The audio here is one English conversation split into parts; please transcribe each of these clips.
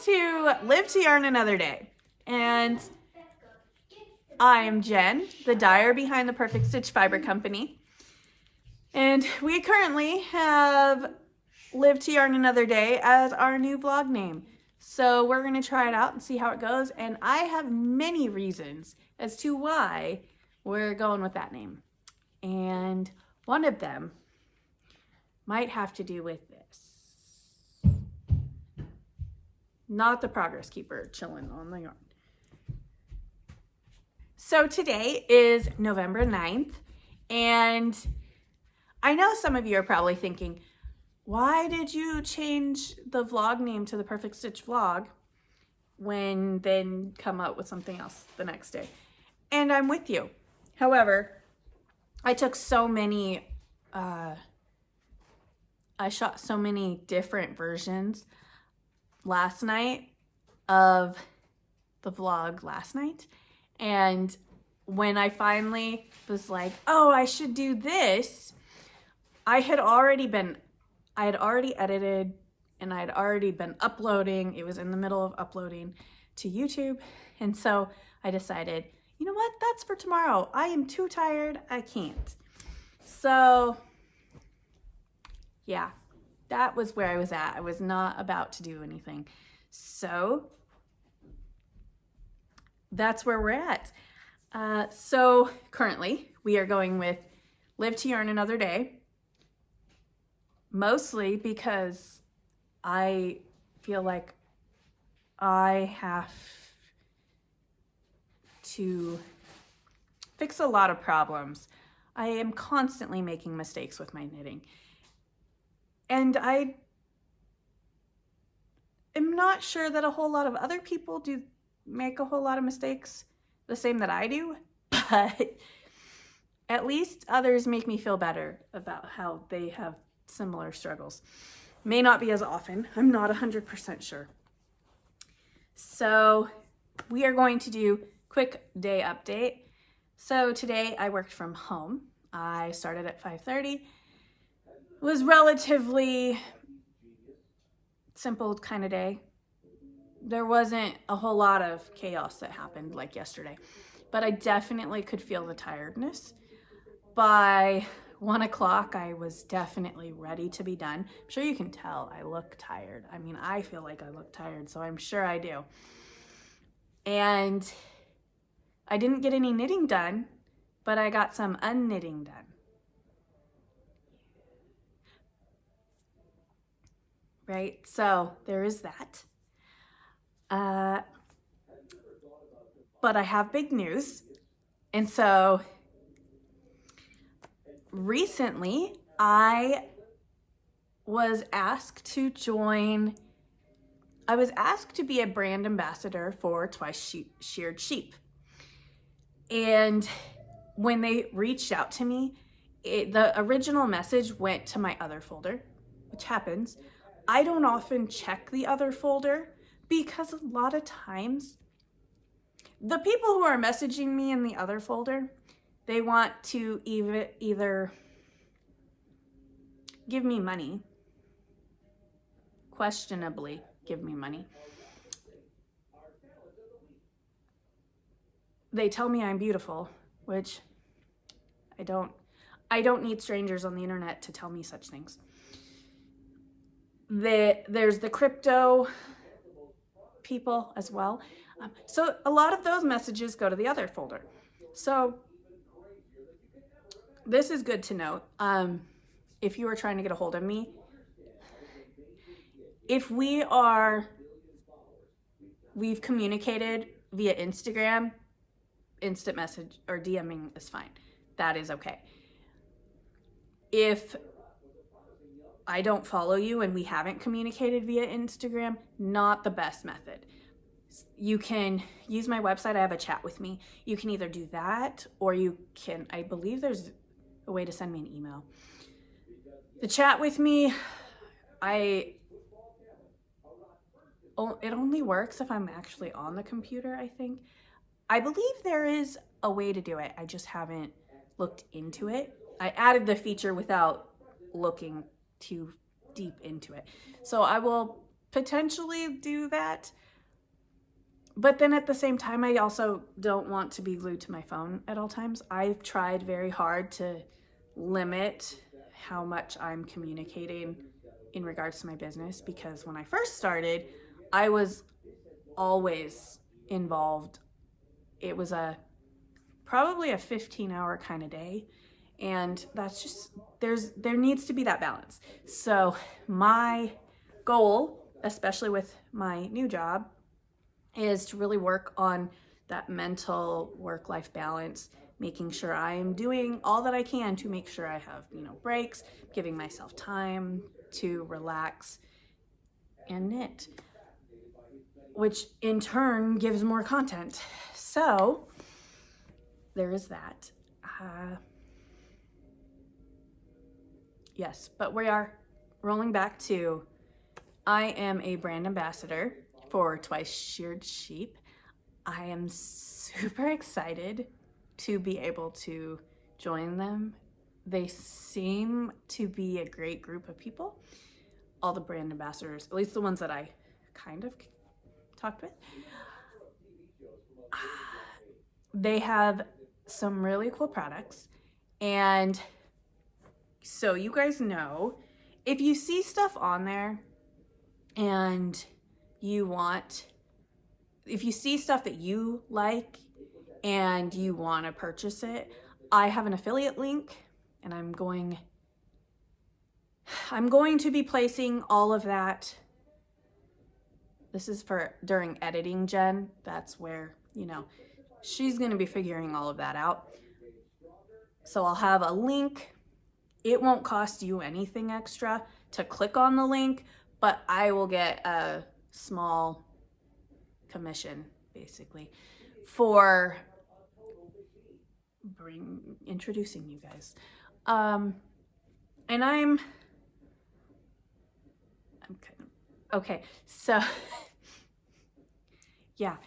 to Live to Yarn Another Day. And I am Jen, the dyer behind the Perfect Stitch Fiber Company. And we currently have Live to Yarn Another Day as our new vlog name. So we're going to try it out and see how it goes. And I have many reasons as to why we're going with that name. And one of them might have to do with this. Not the progress keeper chilling on the yarn. So today is November 9th, and I know some of you are probably thinking, why did you change the vlog name to the Perfect Stitch Vlog when then come up with something else the next day? And I'm with you. However, I took so many, I shot so many different versions last night of the vlog last night. And when I finally was like, oh, I should do this, I had already edited and I had already been uploading. It was in the middle of uploading to YouTube. And so I decided, you know what, that's for tomorrow. I am too tired, I can't. So yeah, that was where I was at. I was not about to do anything. So that's where we're at. So currently we are going with Live to Yarn Another Day, mostly because I feel like I have to fix a lot of problems. I am constantly making mistakes with my knitting. And I am not sure that a whole lot of other people do make a whole lot of mistakes the same that I do, but at least others make me feel better about how they have similar struggles. May not be as often. I'm not 100% sure. So we are going to do quick day update. So today I worked from home. I started at 5:30. It was relatively simple kind of day. There wasn't a whole lot of chaos that happened like yesterday, but I definitely could feel the tiredness. By 1 o'clock, I was definitely ready to be done. I'm sure you can tell I look tired. I mean, I feel like I look tired, so I'm sure I do. And I didn't get any knitting done, but I got some unknitting done. Right? So there is that. But I have big news. And so recently I was asked to be a brand ambassador for Twice Sheared Sheep. And when they reached out to me, the original message went to my other folder, which happens. I don't often check the other folder because a lot of times the people who are messaging me in the other folder, they want to either give me money, questionably give me money. They tell me I'm beautiful, which I don't need strangers on the internet to tell me such things. There's the crypto people as well. So a lot of those messages go to the other folder. So this is good to note. If you are trying to get a hold of me, if we've communicated via Instagram, instant message or DMing is fine. That is okay. If I don't follow you and we haven't communicated via Instagram, not the best method. You can use my website. I have a chat with me. You can either do that or you can, I believe there's a way to send me an email. The chat with me, it only works if I'm actually on the computer, I think. I believe there is a way to do it. I just haven't looked into it. I added the feature without looking too deep into it. So I will potentially do that. But then at the same time, I also don't want to be glued to my phone at all times. I've tried very hard to limit how much I'm communicating in regards to my business, because when I first started, I was always involved. It was probably a 15-hour kind of day, and that's just, there needs to be that balance. So my goal, especially with my new job, is to really work on that mental work-life balance, making sure I am doing all that I can to make sure I have, breaks, giving myself time to relax and knit, which in turn gives more content. So there is that. Yes, but we are rolling back to, I am a brand ambassador for Twice Sheared Sheep. I am super excited to be able to join them. They seem to be a great group of people. All the brand ambassadors, at least the ones that I kind of talked with, they have some really cool products. And so you guys know, if you see stuff on there and if you see stuff that you like and you want to purchase it, I have an affiliate link, and I'm going to be placing all of that. This is for during editing, Jen. That's where, she's going to be figuring all of that out. So I'll have a link. It won't cost you anything extra to click on the link, but I will get a small commission, basically, for introducing you guys. And I'm kind of, okay, so, yeah,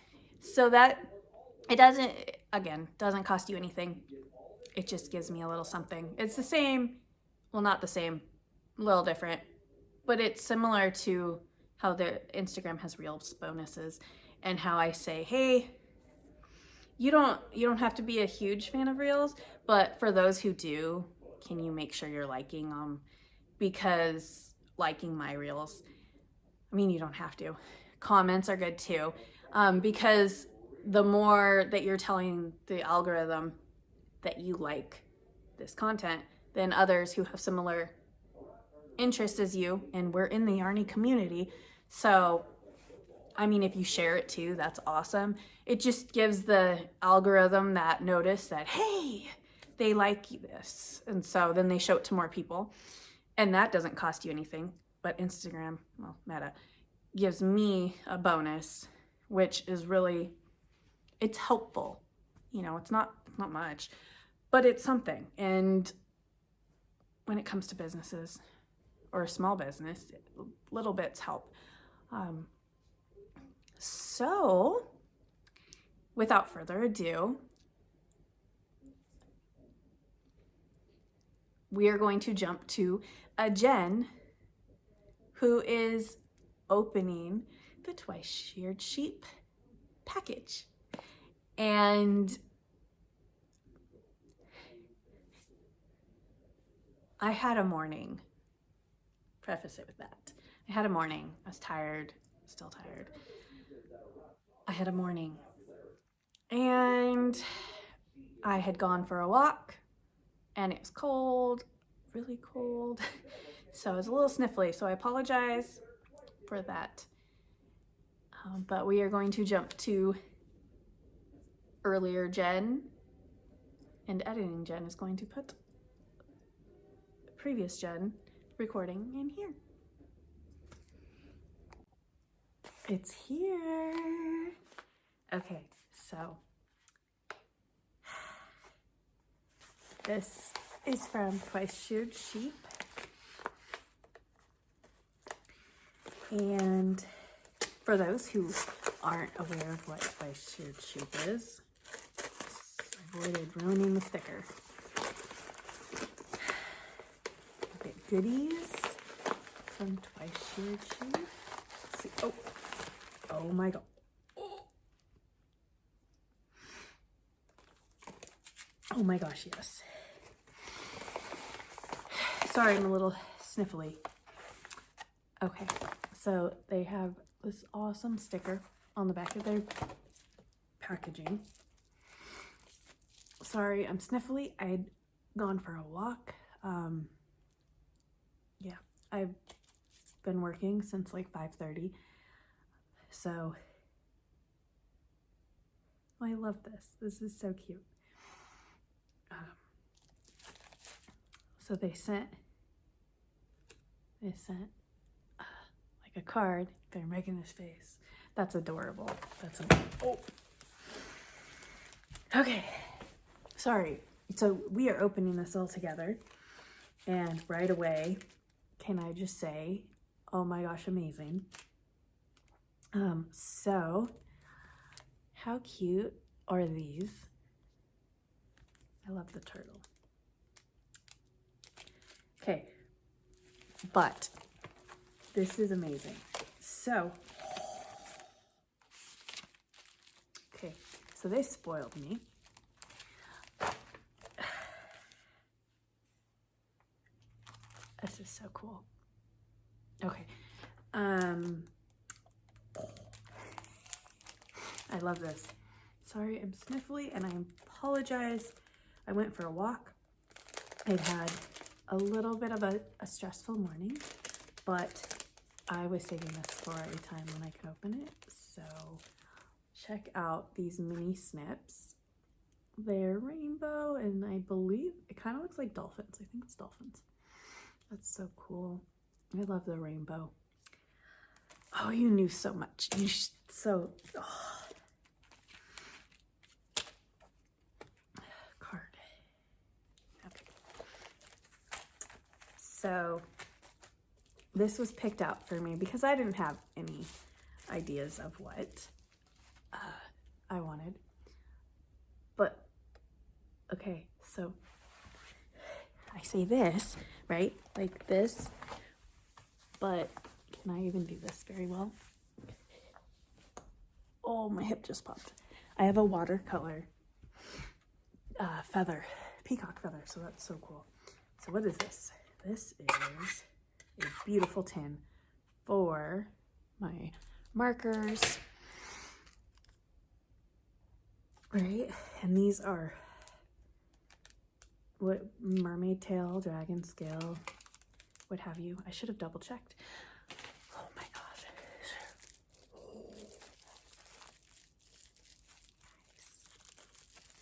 so that, it doesn't cost you anything. It just gives me a little something. It's the same, well, not the same, a little different, but it's similar to how the Instagram has Reels bonuses, and how I say, hey, you don't have to be a huge fan of Reels, but for those who do, can you make sure you're liking them? Because liking my Reels, you don't have to. Comments are good too, because the more that you're telling the algorithm that you like this content, then others who have similar interests as you, and we're in the Yarny community, so if you share it too, that's awesome. It just gives the algorithm that notice that, hey, they like this. And so then they show it to more people. And that doesn't cost you anything. But Instagram, well, Meta, gives me a bonus, which is really, it's helpful. It's not much, but it's something. And when it comes to businesses or a small business, little bits help. So, without further ado, we are going to jump to a Jen who is opening the Twice Sheared Sheep package. And I had a morning. Preface it with that. I had a morning. I was tired, still tired. I had a morning, and I had gone for a walk, and it was cold, really cold, so I was a little sniffly, so I apologize for that. But we are going to jump to earlier Jen, and editing Jen is going to put the previous Jen recording in here. It's here. Okay, so this is from Twice Sheared Sheep. And for those who aren't aware of what Twice Sheared Sheep is, avoided ruining the sticker. Get goodies from Twice Sheared Sheep. see. Oh, oh my God. Oh my gosh, yes. Sorry, I'm a little sniffly. Okay, so they have this awesome sticker on the back of their packaging. Sorry, I'm sniffly. I had gone for a walk. Yeah, I've been working since like 5:30. So I love this. This is so cute. So they sent like a card. They're making this face. That's adorable. That's adorable. Oh. Okay. Sorry. So we are opening this all together. And right away, can I just say, oh my gosh, amazing. So how cute are these? I love the turtle. Okay, but this is amazing. So, okay, so they spoiled me. This is so cool. Okay, I love this. Sorry, I'm sniffly and I apologize. I went for a walk. I've had a little bit of a stressful morning, but I was saving this for a time when I could open it. So check out these mini snips. They're rainbow and I believe it kind of looks like dolphins. I think it's dolphins. That's so cool. I love the rainbow. Oh, you knew so much. Oh. Card. Okay. So this was picked out for me because I didn't have any ideas of what I wanted. But okay, so I say this, right? Like this, but can I even do this very well? Oh, my hip just popped. I have a watercolor feather, peacock feather, so that's so cool. So what is this? This is a beautiful tin for my markers, right? And these are what mermaid tail, dragon scale, what have you. I should have double checked. Oh my gosh.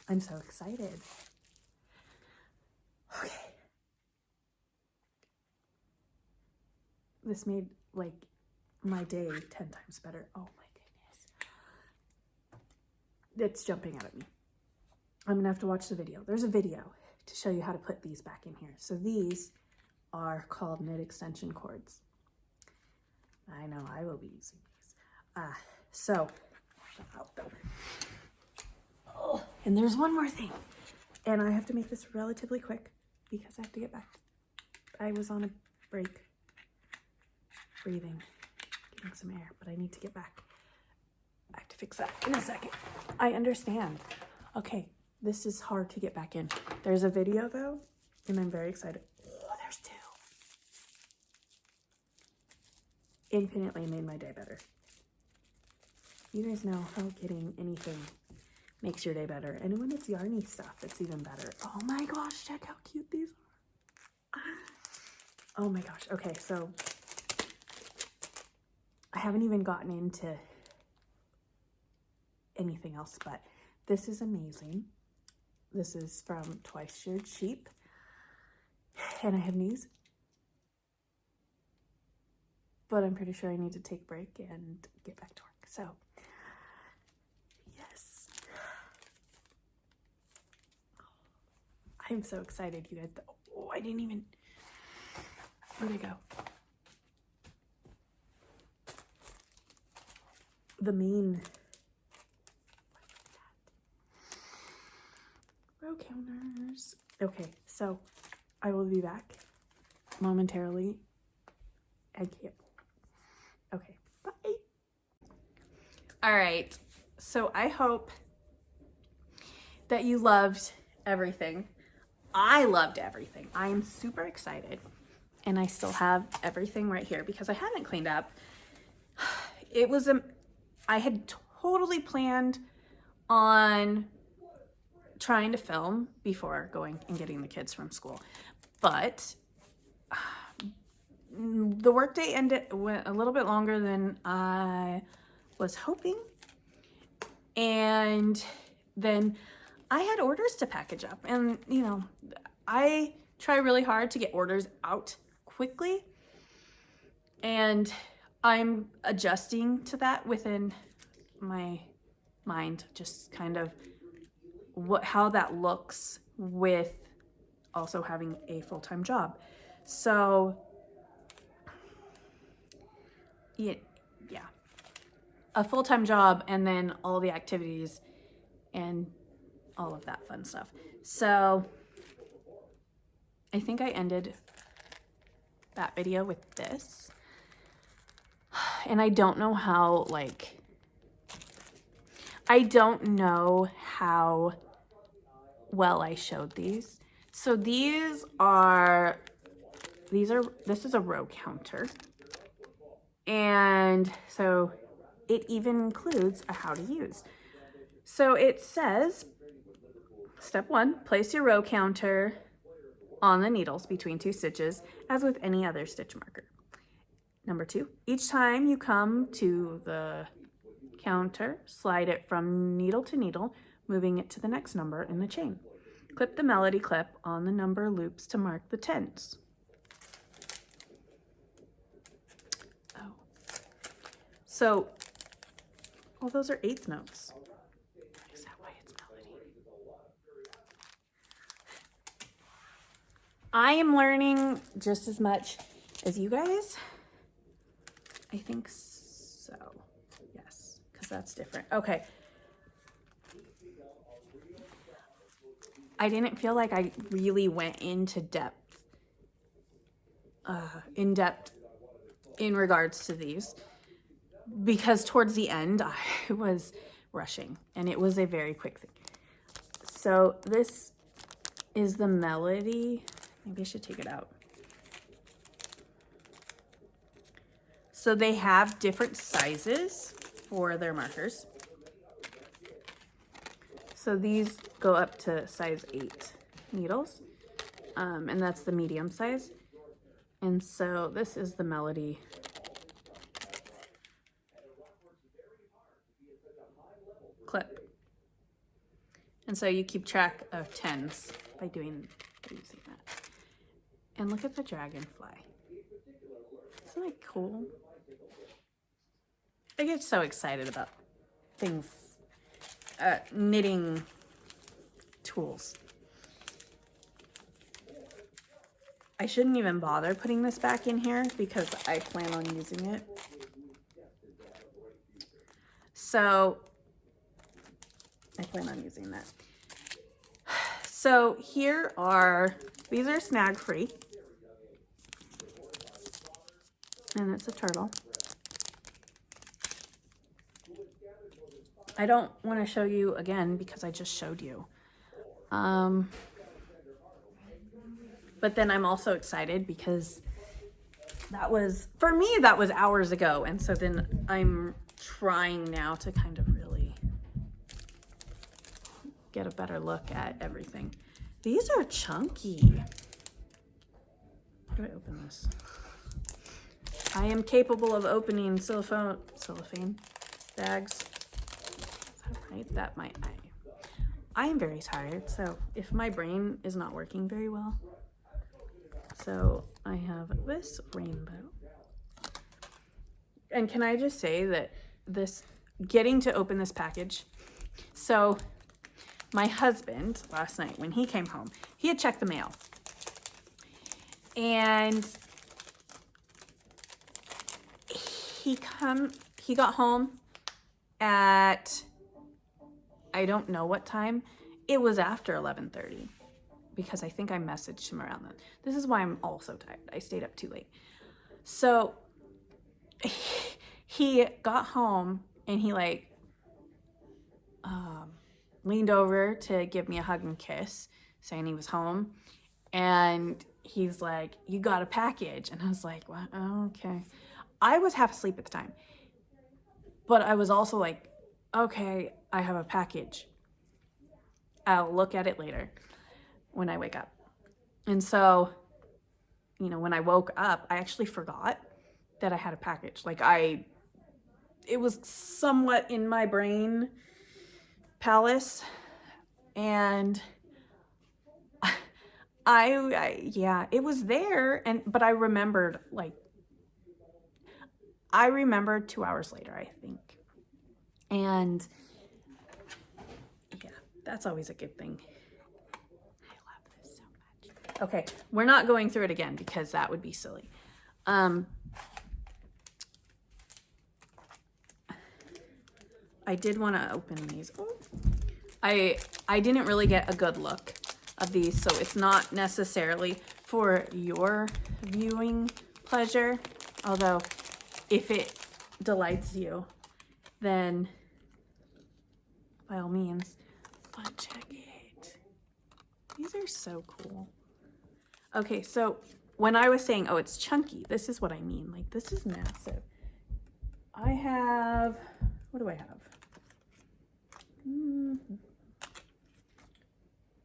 I'm so excited. Okay. This made like my day 10 times better. Oh my goodness. It's jumping out at me. I'm gonna have to watch the video. There's a video to show you how to put these back in here. So these are called knit extension cords. I know I will be using these. So, oh, and there's one more thing. And I have to make this relatively quick because I have to get back. I was on a break, breathing, getting some air, but I need to get back. I have to fix that in a second. I understand. Okay, this is hard to get back in. There's a video though, and I'm very excited. Oh, there's two. Infinitely made my day better. You guys know how getting anything makes your day better. And when it's yarny stuff, it's even better. Oh my gosh, check how cute these are. Oh my gosh. Okay, so I haven't even gotten into anything else, but this is amazing. This is from Twice Sheared Sheep. And I have knees. But I'm pretty sure I need to take a break and get back to work. So, yes. I'm so excited, you guys. Oh, I didn't even... Where'd it go? The main... row counters. Okay, so I will be back momentarily. I can't. Okay, bye. All right, so I hope that you loved everything. I loved everything. I am super excited. And I still have everything right here because I haven't cleaned up. I had totally planned on trying to film before going and getting the kids from school. But the workday went a little bit longer than I was hoping. And then I had orders to package up. And, you know, I try really hard to get orders out quickly. And I'm adjusting to that within my mind, just kind of how that looks with also having a full-time job. So yeah, a full-time job and then all the activities and all of that fun stuff. So I think I ended that video with this. And I don't know how, I don't know how well I showed these. So this is a row counter. And so it even includes a how to use. So it says, step 1, place your row counter on the needles between 2 stitches, as with any other stitch marker. Number 2, each time you come to the counter, slide it from needle to needle, moving it to the next number in the chain. Clip the melody clip on the number loops to mark the tens. Oh. So, those are 8th notes. Is that why it's melody? I am learning just as much as you guys. I think so. Yes, because that's different. Okay. I didn't feel like I really went into depth, in regards to these, because towards the end I was rushing and it was a very quick thing. So this is the melody. Maybe I should take it out. So they have different sizes for their markers. So these go up to size 8 needles, and that's the medium size. And so this is the melody. Clip. And so you keep track of tens by using that. And look at the dragonfly. Isn't that cool? I get so excited about things, knitting tools. I shouldn't even bother putting this back in here because I plan on using it. So I plan on using that. So these are snag free. And it's a turtle. I don't want to show you again because I just showed you. But then I'm also excited because for me, that was hours ago. And so then I'm trying now to kind of really get a better look at everything. These are chunky. How do I open this? I am capable of opening cellophane bags. Right, that might. I am very tired, so if my brain is not working very well. So I have this rainbow. And can I just say that getting to open this package, so my husband last night when he came home, he had checked the mail. And he got home at, I don't know what time. It was after 11:30 because I think I messaged him around then. This is why I'm also tired. I stayed up too late. So he got home and he leaned over to give me a hug and kiss, saying he was home. And he's like, "You got a package." And I was like, "What? Oh, okay." I was half asleep at the time, but I was also like, "Okay, I have a package. I'll look at it later when I wake up." And so, when I woke up, I actually forgot that I had a package. Like it was somewhat in my brain palace, and yeah, it was there, but I remembered 2 hours later, I think. And yeah, that's always a good thing. I love this so much. Okay, we're not going through it again because that would be silly. I did want to open these. Oh. I didn't really get a good look of these, so it's not necessarily for your viewing pleasure. Although, if it delights you, then by all means. But check it. These are so cool. Okay, so when I was saying, oh, it's chunky, this is what I mean. Like, this is massive. I have, what do I have?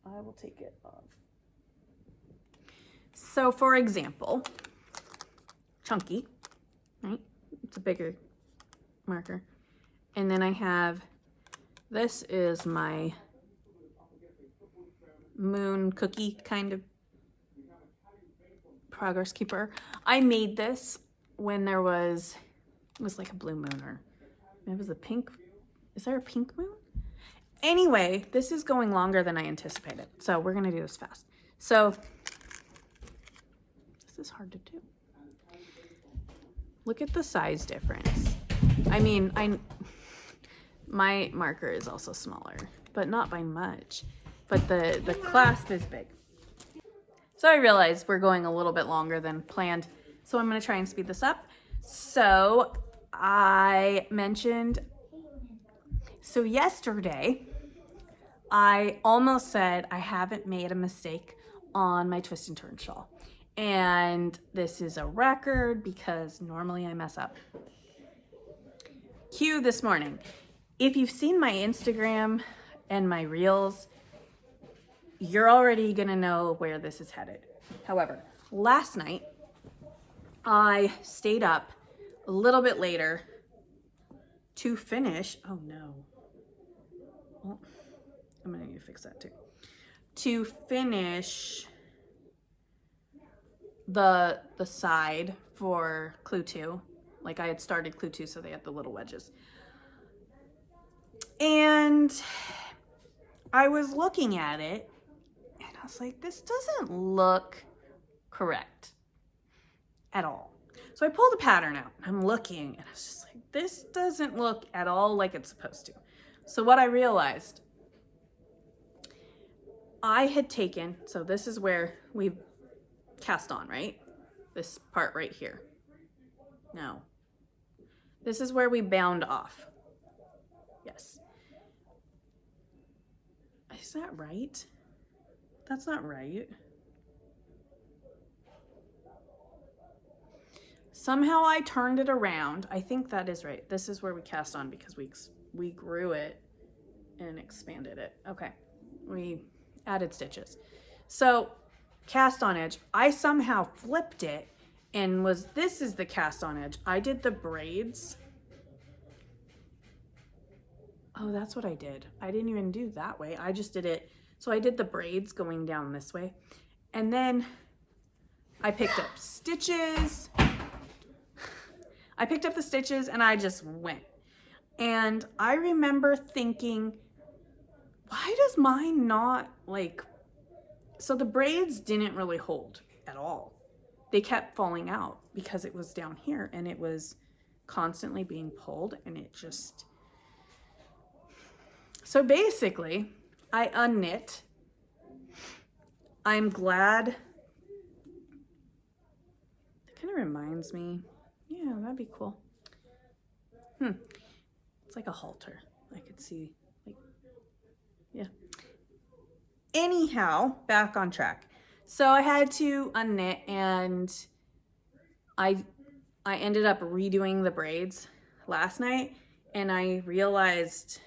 I will take it off. So for example, chunky, right? It's a bigger marker. And then I have, this is my moon cookie kind of progress keeper. I made this when it was like a blue moon, or maybe it was a pink. Is there a pink moon? Anyway, this is going longer than I anticipated, so we're gonna do this fast. So this is hard to do. Look at the size difference. I mean, my marker is also smaller, but not by much. But the clasp is big. So I realize we're going a little bit longer than planned, so I'm gonna try and speed this up. So I mentioned, so yesterday, I almost said I haven't made a mistake on my twist and turn shawl. And this is a record because normally I mess up. Cue this morning. If you've seen my Instagram and my reels, you're already gonna know where this is headed. However, last night, I stayed up a little bit later to finish, oh no. Well, I'm gonna need to fix that too. To finish the side for clue 2. Like I had started clue 2, so they had the little wedges. And I was looking at it and I was like, this doesn't look correct at all. So I pulled the pattern out and I'm looking and I was just like, this doesn't look at all like it's supposed to. So what I realized, I had taken, so this is where we cast on, right? This part right here. No. This is where we bound off. Yes. Is that right? That's not right. Somehow I turned it around. I think that is right. This is where we cast on because we grew it and expanded it. Okay. We added stitches. So cast on edge, I somehow flipped it and this is the cast on edge. I did the braids. Oh, that's what I did. I didn't even do that way. I just did it. So I did the braids going down this way. And then I picked up stitches. I picked up the stitches and I just went. And I remember thinking, why does mine not so the braids didn't really hold at all. They kept falling out because it was down here and it was constantly being pulled and it just, so basically I unknit. I'm glad. It kind of reminds me, yeah, that'd be cool. It's like a halter. I could see like Anyhow, back on track. So I had to unknit, and I ended up redoing the braids last night, and I realized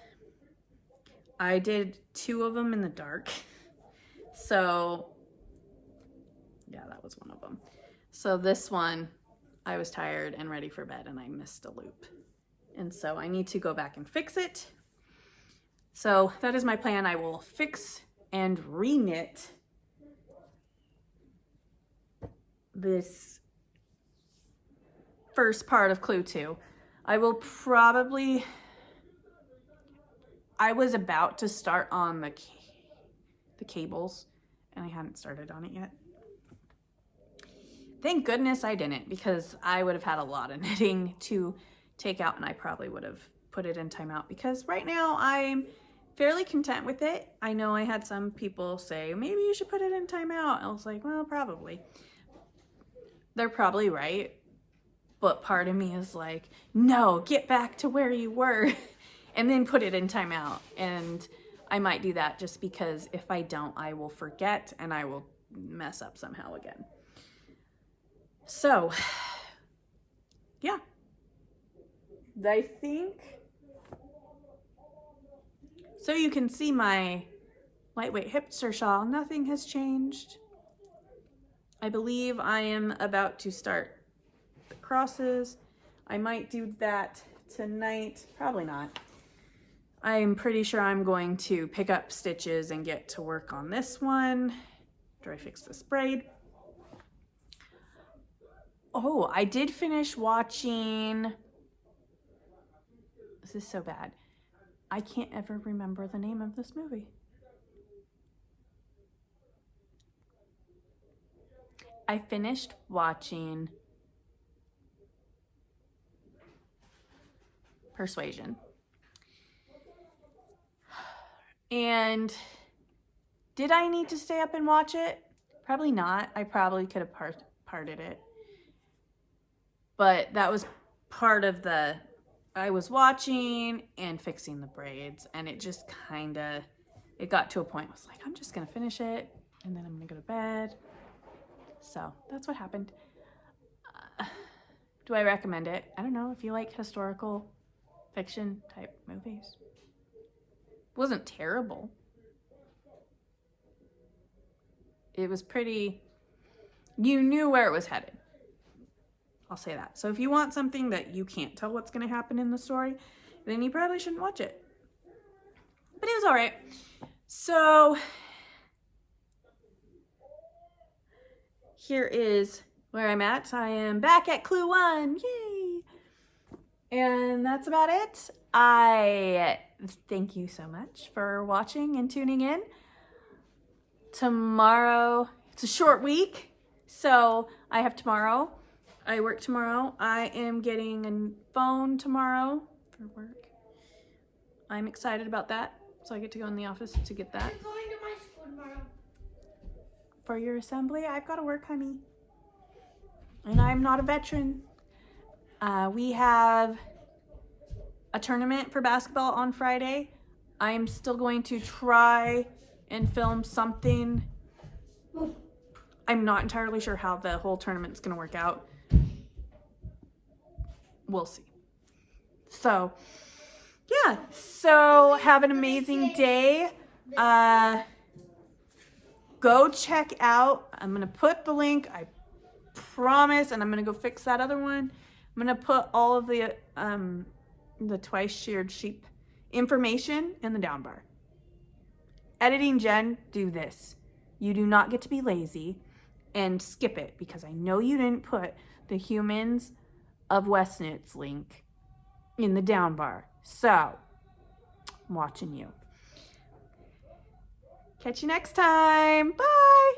I did 2 of them in the dark. So yeah, that was one of them. So this one, I was tired and ready for bed and I missed a loop. And so I need to go back and fix it. So that is my plan. I will fix and re-knit this first part of Clue 2. I will probably, I was about to start on the cables and I hadn't started on it yet. Thank goodness I didn't, because I would have had a lot of knitting to take out and I probably would have put it in timeout, because right now I'm fairly content with it. I know I had some people say, maybe you should put it in timeout. I was like, well, probably. They're probably right. But part of me is like, no, get back to where you were and then put it in timeout. And I might do that just because if I don't, I will forget and I will mess up somehow again. So, yeah. I think, so you can see my lightweight hipster shawl. Nothing has changed. I believe I am about to start the crosses. I might do that tonight. Probably not. I'm pretty sure I'm going to pick up stitches and get to work on this one after I fix this braid. Oh, I did finish watching, this is so bad, I can't ever remember the name of this movie. I finished watching Persuasion. And did I need to stay up and watch it? Probably not. I probably could have parted it. But that was part of the, I was watching and fixing the braids, and it just kind of, it got to a point I was like, I'm just going to finish it and then I'm going to go to bed. So that's what happened. Do I recommend it? I don't know if you like historical fiction type movies. It wasn't terrible. It was pretty, you knew where it was headed. I'll say that. So if you want something that you can't tell what's going to happen in the story, then you probably shouldn't watch it. But it was all right. So here is where I'm at. I am back at Clue 1. Yay! And that's about it. I thank you so much for watching and tuning in. Tomorrow, it's a short week, so I have tomorrow. I work tomorrow. I am getting a phone tomorrow for work. I'm excited about that. So I get to go in the office to get that. I'm going to my school tomorrow. For your assembly, I've got to work, honey. And I'm not a veteran. We have a tournament for basketball on Friday. I'm still going to try and film something. I'm not entirely sure how the whole tournament's going to work out. We'll see. So, yeah. So, have an amazing day. Go check out. I'm going to put the link, I promise, and I'm going to go fix that other one. I'm going to put all of the twice sheared sheep information in the down bar. Editing Jen, do this. You do not get to be lazy and skip it, because I know you didn't put the Humans of West Knits link in the down bar. So, I'm watching you. Catch you next time. Bye.